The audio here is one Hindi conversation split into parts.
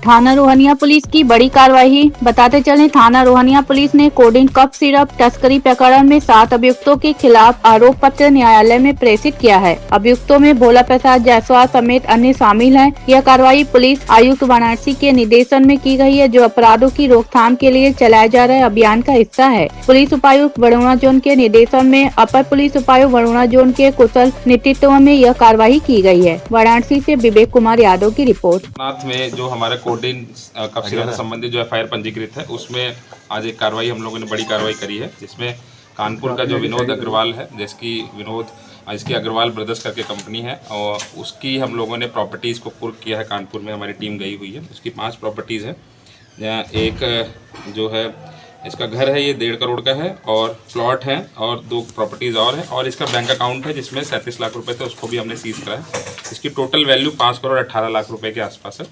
थाना रोहनिया पुलिस की बड़ी कार्रवाई। बताते चले, थाना रोहनिया पुलिस ने कोडिंग कफ सिरप तस्करी प्रकरण में 7 अभियुक्तों के खिलाफ आरोप पत्र न्यायालय में प्रेषित किया है। अभियुक्तों में भोला प्रसाद जायसवाल समेत अन्य शामिल हैं। यह कार्रवाई पुलिस आयुक्त वाराणसी के निर्देशन में की गई है, जो अपराधों की रोकथाम के लिए चलाए जा रहे अभियान का हिस्सा है। पुलिस उपायुक्त वरुणा जोन के निर्देशन में अपर पुलिस उपायुक्त वरुणा जोन के कुशल नेतृत्व में यह कार्रवाई की गई है। वाराणसी से विवेक कुमार यादव की रिपोर्ट। नाथ में जो हमारे कोडिन कफ सिरप से संबंधित जो एफआईआर पंजीकृत है, उसमें आज एक कार्रवाई हम लोगों ने बड़ी कार्रवाई करी है, जिसमें कानपुर का जो विनोद अग्रवाल है, इसकी अग्रवाल ब्रदर्स करके कंपनी है, और उसकी हम लोगों ने प्रॉपर्टीज़ को कुर्क किया है। कानपुर में हमारी टीम गई हुई है। उसकी 5 प्रॉपर्टीज़ है। एक जो है इसका घर है, ये 1.5 करोड़ का है, और प्लॉट है, और 2 प्रॉपर्टीज़ और हैं, और इसका बैंक अकाउंट है जिसमें 37 लाख रुपए थे, उसको भी हमने सीज करा है। इसकी टोटल वैल्यू 5 करोड़ 18 लाख रुपए के आसपास है।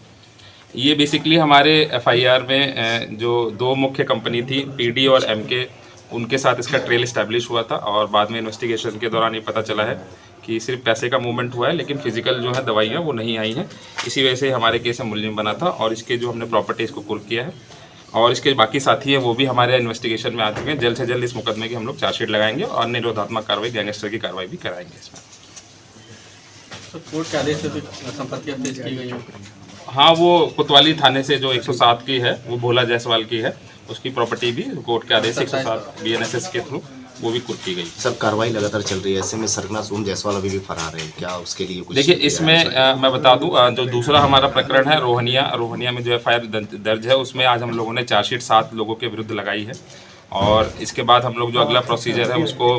ये बेसिकली हमारे एफआईआर में जो 2 मुख्य कंपनी थी, पीडी और एमके, उनके साथ इसका ट्रेल इस्टेब्लिश हुआ था, और बाद में इन्वेस्टिगेशन के दौरान ये पता चला है कि सिर्फ पैसे का मूवमेंट हुआ है, लेकिन फिजिकल जो है दवाइयाँ वो नहीं आई हैं। इसी वजह से हमारे केस में मुलजिम बना था, और इसके जो हमने प्रॉपर्टीज़ को कुर्क किया है, और इसके बाकी साथी हैं वो भी हमारे इन्वेस्टिगेशन में आ चुके हैं। जल्द से जल्द इस मुकदमे की हम लोग चार्जशीट लगाएंगे और निरोधात्मक कार्रवाई, गैंगस्टर की कार्रवाई भी कराएंगे इसमें। तो कोर्ट के आदेश से संपत्तियां सीज की गई हैं। हाँ, वो कोतवाली थाने से जो 107 की है, वो भोला जायसवाल की है, उसकी प्रॉपर्टी भी कोर्ट के आदेश से 107 बीएनएसएस के थ्रू वो भी कुर्क की गई। सब कार्रवाई लगातार चल रही है, ऐसे में सरगना सोम जायसवाल अभी भी फरार है, क्या उसके लिए कुछ? देखिए, इसमें मैं बता दूं, जो दूसरा हमारा प्रकरण है रोहनिया में जो एफआईआर दर्ज है, उसमें आज हम लोगों ने चार्जशीट 7 लोगों के विरुद्ध लगाई है, और इसके बाद हम लोग जो अगला प्रोसीजर है उसको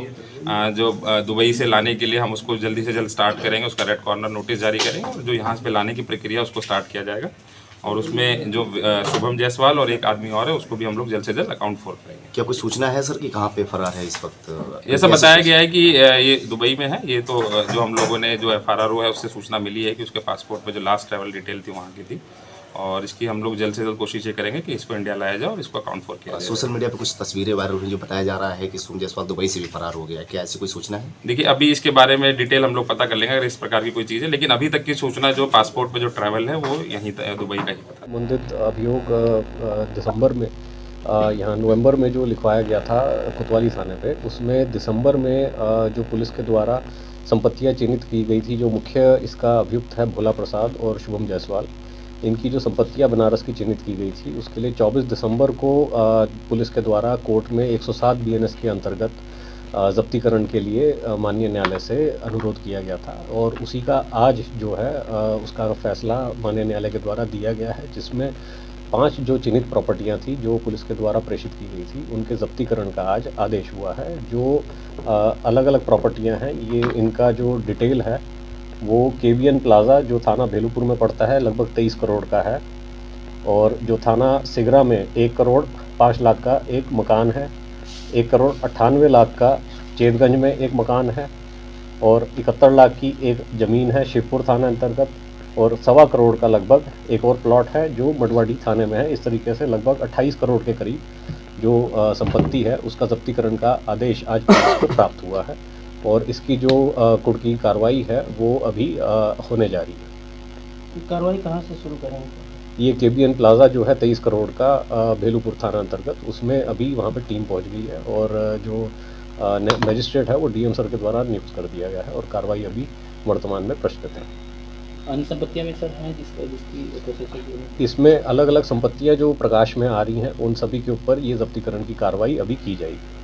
जो दुबई से लाने के लिए हम उसको जल्दी से जल्द स्टार्ट करेंगे। उसका रेड कॉर्नर नोटिस जारी करेंगे, और जो यहाँ पे लाने की प्रक्रिया उसको स्टार्ट किया जाएगा, और उसमें जो शुभम जायसवाल और एक आदमी और है, उसको भी हम लोग जल्द से जल्द अकाउंट फोड़ करेंगे। क्या कोई सूचना है सर कि कहाँ पे फरार है इस वक्त? ये सब बताया गया है कि ये दुबई में है। ये तो जो हम लोगों ने जो एफआरआर है उससे सूचना मिली है कि उसके पासपोर्ट पे जो लास्ट ट्रैवल डिटेल थी वहाँ की थी, और इसकी हम लोग जल्द से जल्द कोशिश ये करेंगे कि इसको इंडिया लाया जाए और इसको अकाउंट फोड़ किया जाए। सोशल मीडिया पे कुछ तस्वीरें वायरल हुई जो बताया जा रहा है कि सोम जायसवाल दुबई से भी फरार हो गया, क्या ऐसी कोई सूचना है? देखिए, अभी इसके बारे में डिटेल हम लोग पता कर लेंगे अगर इस प्रकार की कोई चीज़ है, लेकिन अभी तक की सूचना जो पासपोर्ट पे जो ट्रैवल है वो यहीं दुबई का ही पता। संबंधित अभियोग दिसंबर में यहाँ नवंबर में जो लिखवाया गया था कोतवाली थाने पे, उसमें दिसंबर में जो पुलिस के द्वारा संपत्तियाँ चिन्हित की गई थी, जो मुख्य इसका अभियुक्त है भोला प्रसाद और शुभम जायसवाल, इनकी जो संपत्तियां बनारस की चिन्हित की गई थी, उसके लिए 24 दिसंबर को पुलिस के द्वारा कोर्ट में 107 बीएनएस के अंतर्गत जब्तीकरण के लिए माननीय न्यायालय से अनुरोध किया गया था, और उसी का आज जो है उसका फैसला माननीय न्यायालय के द्वारा दिया गया है, जिसमें 5 जो चिन्हित प्रॉपर्टियां थी जो पुलिस के द्वारा प्रेषित की गई थी, उनके जब्तीकरण का आज आदेश हुआ है। जो अलग अलग प्रॉपर्टियां हैं, ये इनका जो डिटेल है वो केवीएन प्लाजा जो थाना भेलूपुर में पड़ता है, लगभग 23 करोड़ का है, और जो थाना सिगरा में 1 करोड़ 5 लाख का एक मकान है, 1 करोड़ 98 लाख का चेतगंज में एक मकान है, और 71 लाख की एक ज़मीन है शिवपुर थाना अंतर्गत, और 1.25 करोड़ का लगभग एक और प्लॉट है जो मडवाडी थाने में है। इस तरीके से लगभग 28 करोड़ के करीब जो संपत्ति है, उसका जब्तीकरण का आदेश आज पुलिस को प्राप्त हुआ है, और इसकी जो कुर्की कार्रवाई है वो अभी होने जा रही है। कार्रवाई कहाँ से शुरू करेंगे? ये केबीएन प्लाजा जो है 23 करोड़ का भेलूपुर थाना अंतर्गत, उसमें अभी वहाँ पे टीम पहुँच गई है, और जो मजिस्ट्रेट है वो डीएम सर के द्वारा नियुक्त कर दिया गया है, और कार्रवाई अभी वर्तमान में प्रचलित है। अन्य संपत्तियाँ भी सर हैं जिसकी इसमें अलग अलग संपत्तियाँ जो प्रकाश में आ रही हैं, उन सभी के ऊपर ये जब्तीकरण की कार्रवाई अभी की जाएगी।